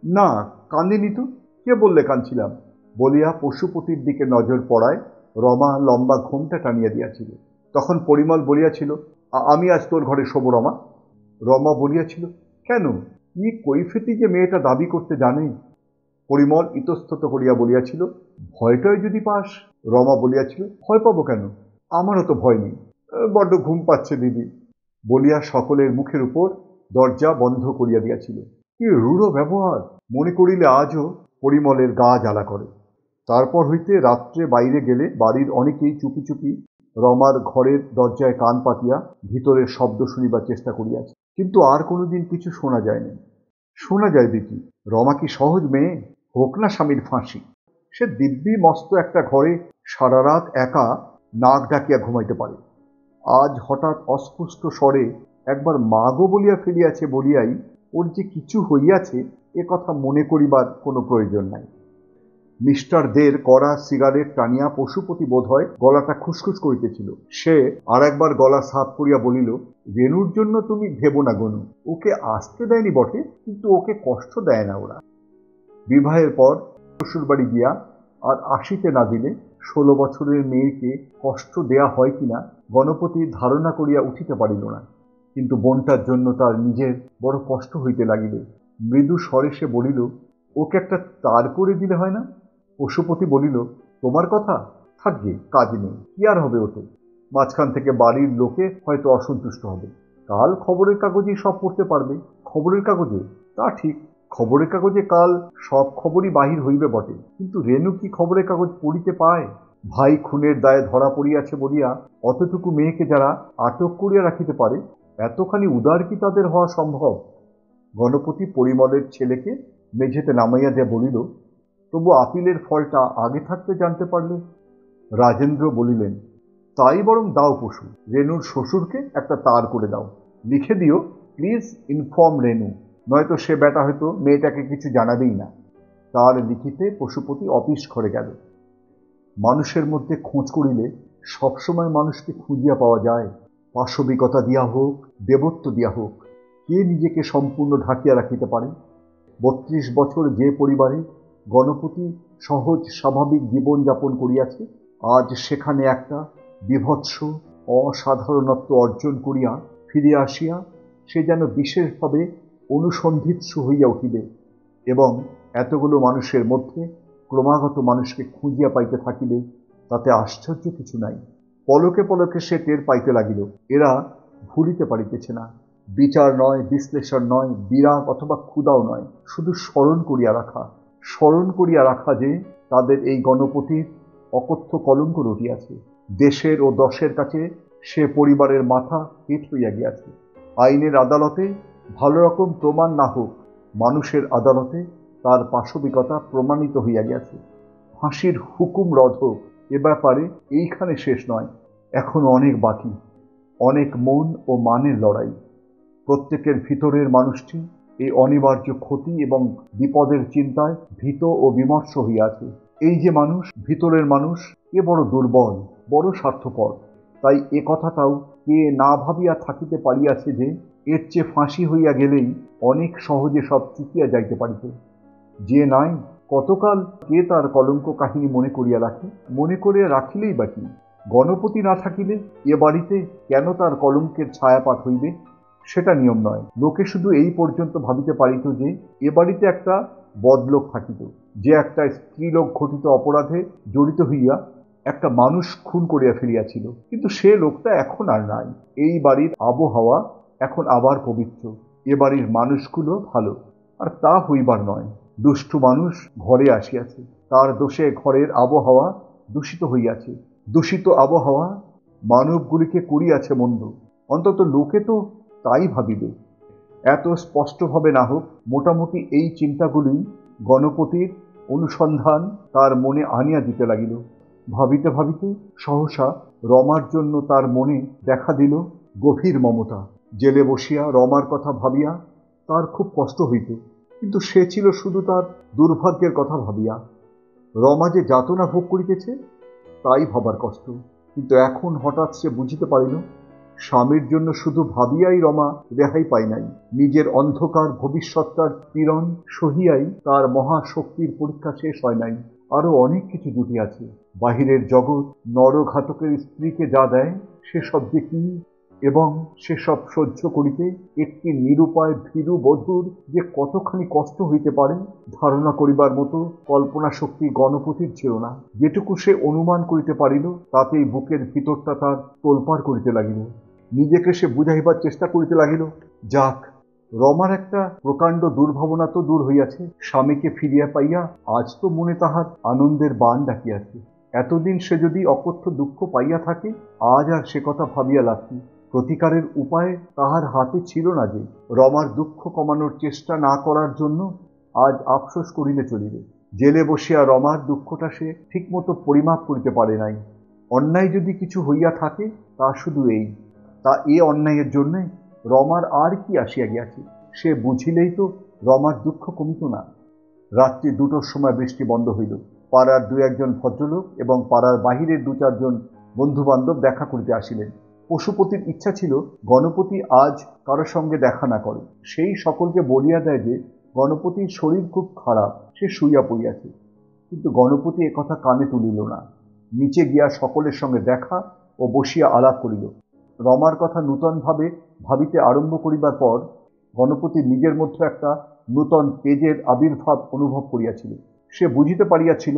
না, কাঁদিনি তো। কে বললে কাঁদছিলাম? বলিয়া পশুপতির দিকে নজর পড়ায় রমা লম্বা ঘোমটা টানিয়া দিয়াছিল। তখন পরিমল বলিয়াছিল, আমি আজ তোর ঘরে শোবো রমা। রমা বলিয়াছিল, কেন? কি কৈফিয়তি যে মেয়েটা দাবি করতে জানে। পরিমল ইতস্তত করিয়া বলিয়াছিল, ভয়টয় যদি পাস। রমা বলিয়াছিল, ভয় পাবো কেন? আমারও তো ভয় নেই, বড্ড ঘুম পাচ্ছে দিদি, বলিয়া সকলের মুখের উপর দরজা বন্ধ করিয়া দিয়াছিল। কি রূঢ় ব্যবহার! মনে করিলে আজও পরিমলের গা জ্বালা করে। তারপর হইতে রাত্রে বাইরে গেলে বাড়ির অনেকেই চুপি চুপি রমার ঘরের দরজায় কান পাতিয়া ভিতরের শব্দ শুনিবার চেষ্টা করিয়াছে, কিন্তু আর কোনোদিন কিছু শোনা যায়নি। শোনা যায় দেখি, রমা কি সহজ মেয়ে? হোক না স্বামীর ফাঁসি, সে দিব্যি মস্ত একটা ঘরে সারা রাত একা নাক ডাকিয়া ঘুমাইতে পারে। আজ হঠাৎ অস্পষ্ট স্বরে একবার মাগো বলিয়া ফেলিয়াছে বলিয়াই ওর যে কিছু হইয়াছে এ কথা মনে করিবার কোনো প্রয়োজন নাই। মিস্টার দের কড়া সিগারেট টানিয়া পশুপতি বোধ হয় গলাটা খুসখুস করিতেছিল। সে আর একবার গলা সাফ করিয়া বলিল, রেনুর জন্য তুমি ভেবো না গনু, ওকে আসতে দেয়নি বটে, কিন্তু ওকে কষ্ট দেয় না ওরা। বিবাহের পর শ্বশুর বাড়ি গিয়া আর আসিতে না দিলে 16 বছরের মেয়েকে কষ্ট দেয়া হয় কিনা গণপতি ধারণা করিয়া উঠিতে পারিল না। কিন্তু বোনটার জন্য তার নিজের বড় কষ্ট হইতে লাগিল। মৃদু স্বরে সে বলিল, ওকে একটা তার করে দিলে হয় না? পশুপতি বলিল, তোমার কথা থাকবে, কাজ নেই, কি আর হবে ওতে? মাঝখান থেকে বাড়ির লোকে হয়তো অসন্তুষ্ট হবে, কাল খবরের কাগজেই সব পড়তে পারবে। খবরের কাগজে? তা ঠিক, খবরের কাগজে কাল সব খবরই বাহির হইবে বটে, কিন্তু রেনু কি খবরের কাগজ পড়িতে পায়? ভাই খুনের দায়ে ধরা পড়িয়াছে বলিয়া অতটুকু মেয়েকে যারা আটক করিয়া রাখিতে পারে, এতখানি উদার কি তাদের হওয়া সম্ভব? গণপতি পরিমলের ছেলেকে মেঝেতে নামাইয়া দিয়া বলিল, তবু আপিলের ফলটা আগে থাকতে জানতে পারলে। রাজেন্দ্র বলিলেন, তাই বরং দাও পশু, রেনুর শ্বশুরকে একটা তার করে দাও, লিখে দিও, প্লিজ ইনফর্ম রেনু, নয়তো সে বেটা হয়তো মেয়েটাকে কিছু জানাবেই না। তার লিখিতে পশুপতি অফিস ঘরে গেল। মানুষের মধ্যে খোঁজ করিলে সবসময় মানুষকে খুঁজিয়া পাওয়া যায়। পাশবিকতা দিয়া হোক, দেবত্ব দিয়া হোক, কে নিজেকে সম্পূর্ণ ঢাকিয়া রাখিতে পারে? 32 বছর যে পরিবারে গণপতি সহজ স্বাভাবিক জীবনযাপন করিয়াছে, আজ সেখানে একটা বিভৎস অসাধারণত্ব অর্জন করিয়া ফিরিয়া আসিয়া সে যেন বিশেষভাবে অনুসন্ধিৎসু হইয়া উঠিবে, এবং এতগুলো মানুষের মধ্যে ক্রমাগত মানুষকে খুঁজিয়া পাইতে থাকিলে তাতে আশ্চর্য কিছু নাই। পলকে পলকে সে টের পাইতে লাগিল, এরা ভুলিতে পারিতেছে না, বিচার নয়, বিশ্লেষণ নয়, বিরাগ অথবা ক্ষুধাও নয়, শুধু স্মরণ করিয়া রাখা যে তাদের এই গণপতির অকথ্য কলঙ্ক রটিয়াছে। দেশের ও দশের কাছে সে পরিবারের মাথা হেঁট হইয়া গিয়াছে। আইনের আদালতে ভালো রকম প্রমাণ না হোক, মানুষের আদালতে তার পাশবিকতা প্রমাণিত হইয়া গিয়াছে। ফাঁসির হুকুম রদ হোক, এ ব্যাপারে এইখানে শেষ নয়, এখনো অনেক বাকি, অনেক মন ও মানের লড়াই। প্রত্যেকের ভিতরের মানুষটি এই অনিবার্য ক্ষতি এবং বিপদের চিন্তায় ভীত ও বিমর্ষ হইয়াছে। এই যে মানুষ, ভিতরের মানুষ, এ বড় দুর্বল, বড় স্বার্থপর। তাই এ কথাটাও কে না ভাবিয়া থাকিতে পারিয়াছে যে এর চেয়ে ফাঁসি হইয়া গেলেই অনেক সহজে সব চুকিয়া যাইতে পারিত। যে নাই, কতকাল কে তার কলঙ্ক কাহিনী মনে করিয়া রাখে? মনে করিয়া রাখিলেই বা কি? গণপতি না থাকিলে এ বাড়িতে কেন তার কলঙ্কের ছায়াপাত হইবে? সেটা নিয়ম নয়। লোকে শুধু এই পর্যন্ত ভাবিতে পারিত যে এ বাড়িতে একটা বদলোক থাকিত, যে একটা স্ত্রীলোক ঘটিত অপরাধে জড়িত হইয়া একটা মানুষ খুন করিয়া ফেলিয়াছিল। কিন্তু সে লোকটা এখন আর নাই। এই বাড়ির আবহাওয়া এখন আবার পবিত্র, এ বাড়ির মানুষগুলো ভালো। আর তা হইবার নয়। দুষ্টু মানুষ ঘরে আসিয়াছে, তার দোষে ঘরের আবহাওয়া দূষিত হইয়াছে। দূষিত আবহাওয়া মানবগুলিকে করিয়াছে মন্দ। অন্তত লোকে তো তাই ভাবিবে। এত স্পষ্টভাবে না হোক, মোটামুটি এই চিন্তাগুলি গণপতির অনুসন্ধান তার মনে আনিয়া দিতে লাগিল। ভাবিতে ভাবিতে সহসা রমার জন্য তার মনে দেখা দিল গভীর মমতা। জেলে বসিয়া রমার কথা ভাবিয়া তার খুব কষ্ট হইত, কিন্তু সে ছিল শুধু তার দুর্ভাগ্যের কথা ভাবিয়া। রমা যে যাতনা ভোগ করিতেছে তাই ভাবার কষ্ট। কিন্তু এখন হঠাৎ সে বুঝিতে পারিল, স্বামীর জন্য শুধু ভাবিয়াই রমা রেহাই পায় নাই। নিজের অন্ধকার ভবিষ্যৎটার পীড়ন সহিয়াই তার মহাশক্তির পরীক্ষা শেষ হয় নাই। আরো অনেক কিছু জুটিয়াছে। বাহিরের জগৎ নরঘাতকের স্ত্রীকে যা দেয় সেসব যে কি, এবং সেসব সহ্য করিতে একটি নিরুপায় ভীরু বধূর যে কতখানি কষ্ট হইতে পারে ধারণা করিবার মতো কল্পনা শক্তি গণপতির ছিল না। যেটুকু সে অনুমান করিতে পারিল তাতেই বুকের ভিতরটা তার তোলপাড় করিতে লাগিল। নিজেকে সে বুঝাইবার চেষ্টা করিতে লাগিল, যাক, রমার একটা প্রকাণ্ড দুর্ভাবনা তো দূর হইয়াছে। স্বামীকে ফিরিয়া পাইয়া আজ তো মনে তাহার আনন্দের বাণ ডাকিয়াছে। এতদিন সে যদি অকথ্য দুঃখ পাইয়া থাকে, আজ আর সে কথা ভাবিয়া লাভ কি? প্রতিকারের উপায় তাহার হাতে ছিল না যে। রমার দুঃখ কমানোর চেষ্টা না করার জন্য আজ আফসোস করিলে চলিবে। জেলে বসিয়া রমার দুঃখটা সে ঠিকমতো পরিমাপ করিতে পারে নাই। অন্যায় যদি কিছু হইয়া থাকে তা শুধু এই, তা এ অন্যায়ের জন্যে রমার আর কি আসিয়া গিয়াছে? সে বুঝিলেই তো রমার দুঃখ কমিত না। রাত্রি 2টোর সময় বৃষ্টি বন্ধ হইল। পাড়ার 2-1জন ভদ্রলোক এবং পাড়ার বাহিরের 2-4জন বন্ধুবান্ধব দেখা করিতে আসিলেন। পশুপতির ইচ্ছা ছিল গণপতি আজ কারো সঙ্গে দেখা না করে। সেই সকলকে বলিয়া দেয় যে গণপতির শরীর খুব খারাপ, সে শুইয়া পড়িয়াছে। কিন্তু গণপতি একথা কানে তুলিল না। নিচে গিয়া সকলের সঙ্গে দেখা ও বসিয়া আলাপ করিল। রমার কথা নূতনভাবে ভাবিতে আরম্ভ করিবার পর গণপতি নিজের মধ্যে একটা নূতন তেজের আবির্ভাব অনুভব করিয়াছিল। সে বুঝিতে পারিয়াছিল,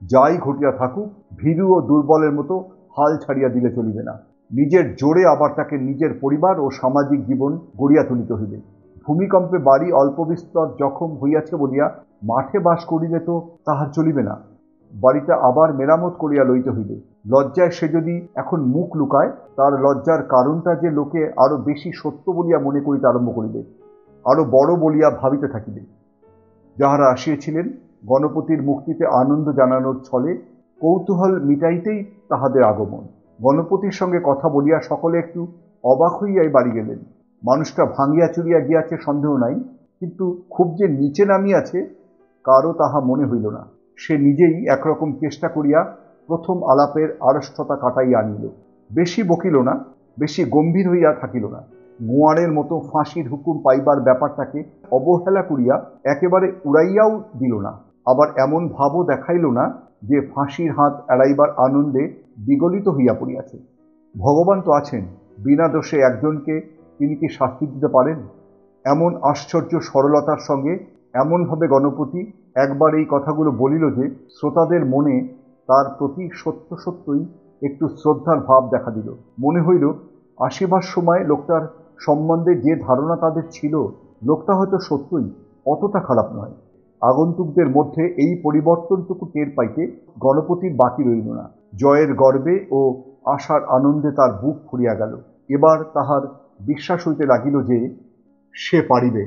যাই ঘটিয়া থাকুক, ভীরু ও দুর্বলের মতো হাল ছাড়িয়া দিলে চলিবে না। নিজের জোরে আবার তাকে নিজের পরিবার ও সামাজিক জীবন গড়িয়া তুলিতে হইবে। ভূমিকম্পে বাড়ি অল্প বিস্তর জখম হইয়াছে বলিয়া মাঠে বাস করিলে তো তাহার চলিবে না। বাড়িটা আবার মেরামত করিয়া লইতে হইবে। লজ্জায় সে যদি এখন মুখ লুকায়, তার লজ্জার কারণটা যে লোকে আরো বেশি সত্য বলিয়া মনে করিতে আরম্ভ করিবে, আরো বড় বলিয়া ভাবিতে থাকিবে। যাহারা আসিয়াছিলেন গণপতির মুক্তিতে আনন্দ জানানোর ছলে, কৌতূহল মিটাইতেই তাহাদের আগমন। গণপতির সঙ্গে কথা বলিয়া সকলে একটু অবাক হইয়াই বাড়ি গেলেন। মানুষটা ভাঙিয়া চুরিয়া গিয়াছে সন্দেহ নাই, কিন্তু খুব যে নিচে নামিয়াছে কারও তাহা মনে হইল না। সে নিজেই একরকম চেষ্টা করিয়া প্রথম আলাপের আড়ষ্টতা কাটাইয়া আনিল। বেশি বকিল না, বেশি গম্ভীর হইয়া থাকিল না। গোয়ারের মতো ফাঁসির হুকুম পাইবার ব্যাপারটাকে অবহেলা করিয়া একেবারে উড়াইয়াও দিল না। আবার এমন ভাবও দেখাইল না যে ফাঁসির হাত এড়াইবার আনন্দে বিগলিত হইয়া পড়িয়াছে। ভগবান তো আছেন, বিনা দোষে একজনকে তিনি কি শাস্তি দিতে পারেন? এমন আশ্চর্য সরলতার সঙ্গে এমনভাবে গণপতি একবার এই কথাগুলো বলিল যে শ্রোতাদের মনে তার প্রতি সত্য সত্যই একটু শ্রদ্ধার ভাব দেখা দিল। মনে হইল আসিবার সময় লোকটার সম্বন্ধে যে ধারণা তাদের ছিল, লোকটা হয়তো সত্যই অতটা খারাপ নয়। আগন্তুকদের মধ্যে এই পরিবর্তনটুকু টের পাইতে গণপতির বাকি রইল না। জয়ের গর্বে ও আশার আনন্দে তার বুক ফুরিয়া গেল। এবার তাহার বিশ্বাস হইতে লাগিল যে সে পারিবে।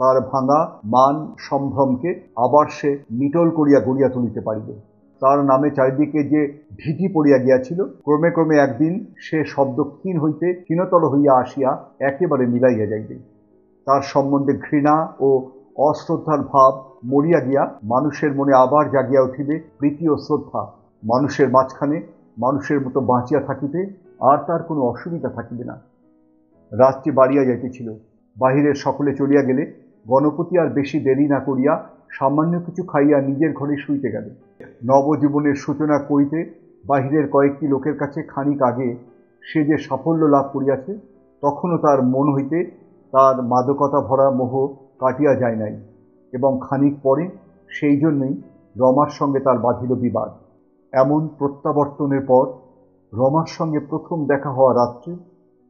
তার ভাঙা মান সম্ভ্রমকে আবার সে নিটল করিয়া গড়িয়া তুলিতে পারিবে। তার নামে চারিদিকে যে ঢিঢি পড়িয়া গিয়াছিল, ক্রমে ক্রমে একদিন সে শব্দ ক্ষীণ হইতে ক্ষীণতর হইয়া আসিয়া একেবারে মিলাইয়া যাইবে। তার সম্বন্ধে ঘৃণা ও অশ্রদ্ধার ভাব মরিয়া গিয়া মানুষের মনে আবার জাগিয়া উঠিবে প্রীতি ও শ্রদ্ধা। মানুষের মাঝখানে মানুষের মতো বাঁচিয়া থাকিতে আর তার কোনো অসুবিধা থাকিবে না। রাত্রি বাড়িয়া যাইতেছিল। বাহিরের সকলে চলিয়া গেলে গণপতি আর বেশি দেরি না করিয়া সামান্য কিছু খাইয়া নিজের ঘরে শুইতে গেল। নবজীবনের সূচনা করিতে বাহিরের কয়েকটি লোকের কাছে খানিক আগে সে যে সাফল্য লাভ করিয়াছে, তখনও তার মন হইতে তার মাদকতা ভরা মোহ কাটিয়া যায় নাই, এবং খানিক পরে সেই জন্যই রমার সঙ্গে তার বাধিল বিবাদ। এমন প্রত্যাবর্তনের পর রমার সঙ্গে প্রথম দেখা হওয়া রাত্রে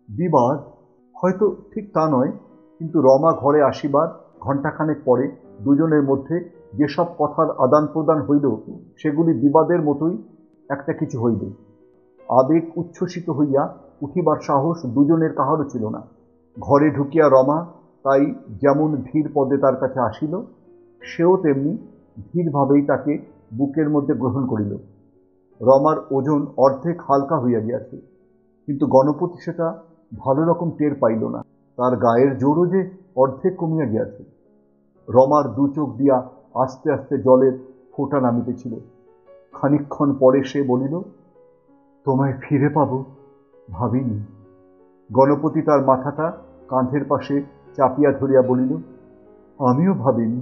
বিবাদ, হয়তো ঠিক তা নয়, কিন্তু রমা ঘরে আসিবার ঘণ্টাখানেক পরে দুজনের মধ্যে যেসব কথার আদান প্রদান হইল, সেগুলি বিবাদের মতোই একটা কিছু হইবে। আবেগ উচ্ছ্বসিত হইয়া উঠিবার সাহস দুজনের কাহারও ছিল না। ঘরে ঢুকিয়া রমা তাই যেমন ধীর পদে তার কাছে আসিল, সেও তেমনি ধীরভাবেই তাকে বুকের মধ্যে গ্রহণ করিল। রমার ওজন অর্ধেক হালকা হইয়া গিয়াছে, কিন্তু গণপতি সেটা ভালো রকম টের পাইল না। তার গায়ের জোরও যে অর্ধেক কমিয়া গিয়াছে। রমার দু চোখ দিয়া আস্তে আস্তে জলের ফোঁটা নামিতেছিল। খানিকক্ষণ পরে সে বলিল, তোমায় ফিরে পাব ভাবিনি। গণপতি তার মাথাটা কাঁধের পাশে চাপিয়া ধরিয়া বলিল, আমিও ভাবিনি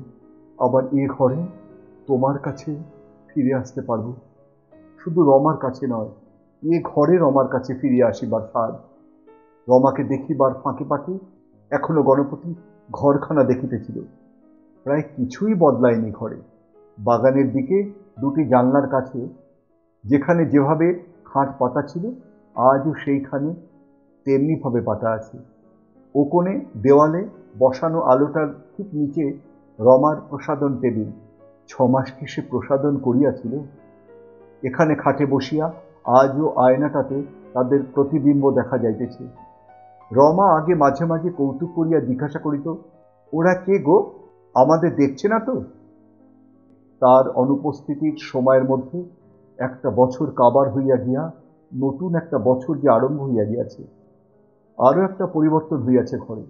আবার এ ঘরে তোমার কাছে ফিরে আসতে পারব। শুধু রমার কাছে নয়, এ ঘরে রমার কাছে ফিরিয়া আসিবার স্বাদ। রমাকে দেখিবার ফাঁকে ফাঁকে এখনো গণপতি ঘরখানা দেখিতেছিল। প্রায় কিছুই বদলায়নি ঘরে। বাগানের দিকে দুটি জানলার কাছে যেখানে যেভাবে খাট পাতা ছিল, আজও সেইখানে তেমনিভাবে পাতা আছে। ও কোণে দেওয়ালে বসানো আলোটার ঠিক নিচে রমার প্রসাদন টেবিল। 6 মাস কি সে প্রসাদন করিয়াছিল? এখানে খাটে বসিয়া আজও আয়নাটাতে তাদের প্রতিবিম্ব দেখা যাইতেছে। রমা আগে মাঝে মাঝে কৌতুক করিয়া জিজ্ঞাসা করিত, ওরা কে গো, আমাদের দেখছে না তো? তার অনুপস্থিতির সময়ের মধ্যে একটা বছর কাবার হইয়া গিয়া নতুন একটা বছর যে আরম্ভ হইয়া গিয়াছে। আরও একটা পরিবর্তন হইয়াছে ঘরে।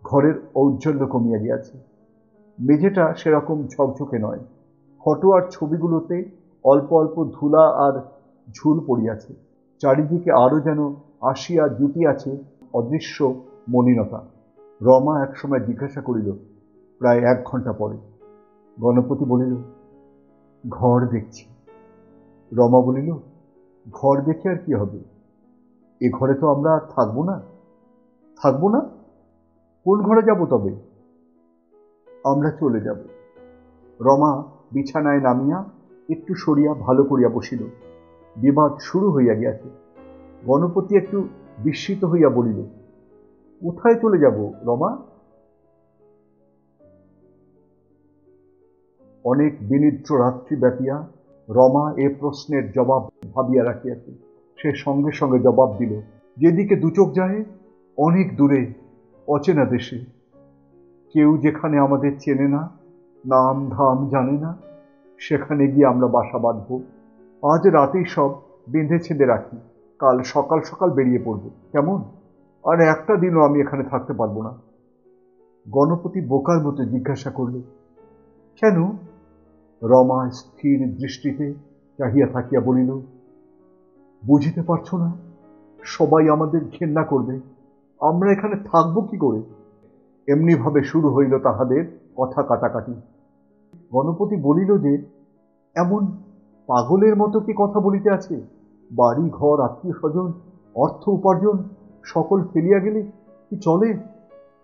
ঘরের ঔজ্জ্বল্য কমিয়া গিয়াছে। মেঝেটা সেরকম ঝকঝকে নয়। ফটো আর ছবিগুলোতে অল্প অল্প ধুলা আর ঝুল পড়িয়াছে। চারিদিকে আরও যেন আসিয়া জুটিয়াছে অদৃশ্য মলিনতা। রমা একসময় জিজ্ঞাসা করিল, প্রায় 1 ঘণ্টা পরে। গণপতি বলিল, ঘর দেখছি। রমা বলিল, ঘর দেখে আর কি হবে? এ ঘরে তো আমরা আর থাকবো না। থাকবো না? কোন ঘরে যাব তবে? আমরা চলে যাব। রমা বিছানায় নামিয়া একটু সরিয়া ভালো করিয়া বসিল। বিবাদ শুরু হইয়া গিয়াছে। গণপতি একটু বিস্মিত হইয়া বলিল, কোথায় চলে যাব রমা? অনেক বিনিদ্র রাত্রি ব্যাপিয়া রমা এ প্রশ্নের জবাব ভাবিয়া রাখিয়াছে। সে সঙ্গে সঙ্গে জবাব দিল, যেদিকে দু চোখ যায়, অনেক দূরে, অচেনা দেশে। কেউ যেখানে আমাদের চেনে না, নাম ধাম জানে না, সেখানে গিয়ে আমরা বাসা বাঁধব। আজ রাতেই সব বেঁধে ছেঁধে রাখি, কাল সকাল সকাল বেরিয়ে পড়ব। কেমন? আর একটা দিনও আমি এখানে থাকতে পারবো না। গণপতি বোকার মতো জিজ্ঞাসা করল, কেন? রমা স্থির দৃষ্টিতে চাহিয়া থাকিয়া বলিল, বুঝিতে পারছো না? সবাই আমাদের ঘেন্না করবে, আমরা এখানে থাকবো কি করে? এমনি ভাবে শুরু হইল তাহাদের কথা কাটাকাটি। গণপতি বলিল যে, এমন পাগলের মতো কি কথা বলিতে আছে? বাড়ি ঘর আত্মীয় স্বজন অর্থ উপার্জন সকল ফেলিয়া গেলে কি চলে?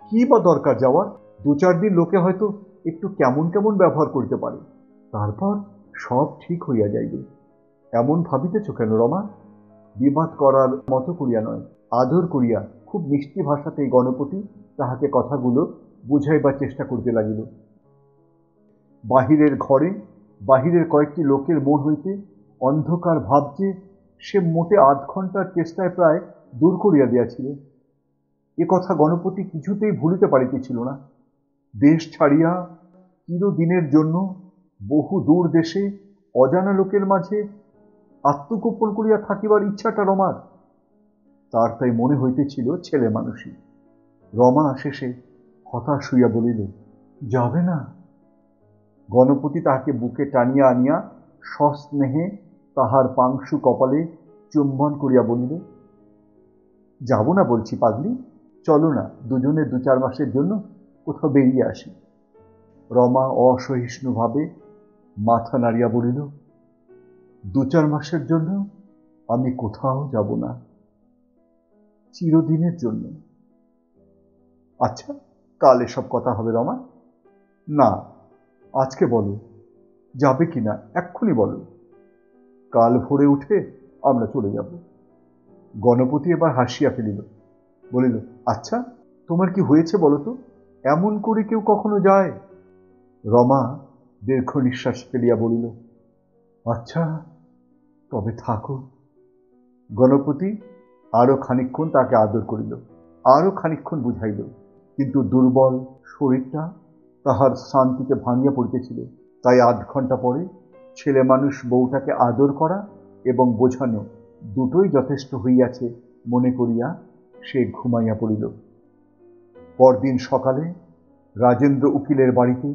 কি বা দরকার যাওয়ার? 2-4 দিন লোকে হয়তো একটু কেমন কেমন ব্যবহার করতে পারে, তারপর সব ঠিক হইয়া যাইবে। এমন ভাবিতেছ কেন রমা? বিবাদ করার মতো করিয়া নয়, আদর করিয়া খুব মিষ্টি ভাষাতে গণপতি তাহাকে কথাগুলো বুঝাইবার চেষ্টা করিতে লাগিল। বাহিরের ঘরে বাহিরের কয়েকটি লোকের মন হইতে অন্ধকার ভাব যে সে মোটে আধ ঘন্টার চেষ্টায় প্রায় দূর করিয়া দিয়াছিল। এ কথা গণপতি কিছুতেই ভুলিতে পারিতেছিল না। দেশ ছাড়িয়া চিরদিনের জন্য বহু দূর দেশে অজানা লোকের মাঝে আত্মগোপন করিয়া থাকিবার ইচ্ছাটা রমার। তার তাই মনে হইতেছিল ছেলে মানুষই। রমা শেষে হতাশ হইয়া বলিল, যাবে না? গণপতি তাহাকে বুকে টানিয়া আনিয়া সস্নেহে তাহার পাংশু কপালে চুম্বন করিয়া বলিল, যাব না বলছি পাগলি, চলো না দুজনে 2-4 মাসের জন্য কোথাও বেরিয়ে আসি। রমা অসহিষ্ণুভাবে মাথা নাড়িয়া বলিল, 2-4 মাসের জন্য আমি কোথাও যাব না, চিরদিনের জন্য। আচ্ছা, কাল এসব কথা হবে রমা। না, আজকে বলো, যাবে কিনা এক্ষুনি বলো। কাল ভোরে উঠে আমরা চলে যাব। গণপতি এবার হাসিয়া ফেলিল, বলিল, আচ্ছা তোমার কি হয়েছে বলো তো, এমন করে কেউ কখনো যায়? রমা দীর্ঘ নিঃশ্বাস ফেলিয়া বলিল, আচ্ছা তবে থাকো। গণপতি আরো খানিকক্ষণ তাকে আদর করিল, আরো খানিকক্ষণ বুঝাইল, কিন্তু দুর্বল শরীরটা তাহার শান্তিতে ভাঙিয়া পড়িতেছিল। তাই আধ ঘন্টা পরে ছেলে মানুষ বউটাকে আদর করা এবং বোঝানো দুটোই যথেষ্ট হইয়াছে মনে করিয়া সে ঘুমাইয়া পড়িল। পরদিন সকালে রাজেন্দ্র উকিলের বাড়িতে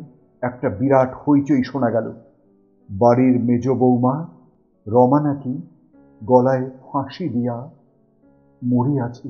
একটা বিরাট হইচই শোনা গেল। বাড়ির মেজ বৌমা রমা নাকি গলায় ফাঁসি দিয়া মরিয়াছে।